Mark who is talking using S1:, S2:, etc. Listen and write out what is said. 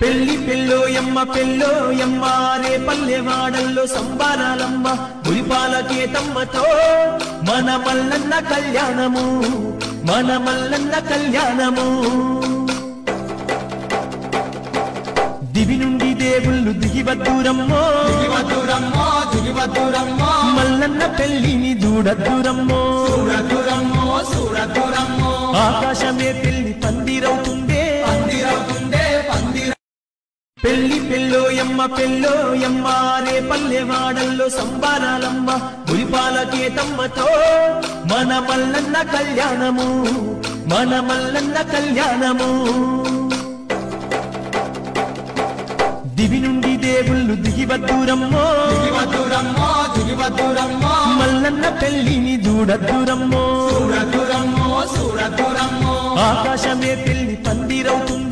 S1: పెళ్లి పెళ్ళోయమ్మ రే పల్లెవాడల్లో సంబారాలమ్మ గురిపాలకేతమ్మతో మన మల్లన్న కళ్యాణము దివి నుండి దేవుళ్ళు దిగివద్దురమ్మో మల్లన్న పెళ్లిని చూడద్దురమ్మో ఆకాశమే పెళ్లి పందిరవుతుందే పెళ్లి పెళ్ళోయమ్మ రే పల్లెవాడల్లో సంబారాలమ్మ గురిపాలకేతమ్మతో మన మల్లన్న కళ్యాణము దివి నుండి దేవుళ్ళు దిగివద్దురమ్మో మల్లన్న పెళ్లిని చూడద్దురమ్మో ఆకాశమే పెళ్లి పందిరవుతుంది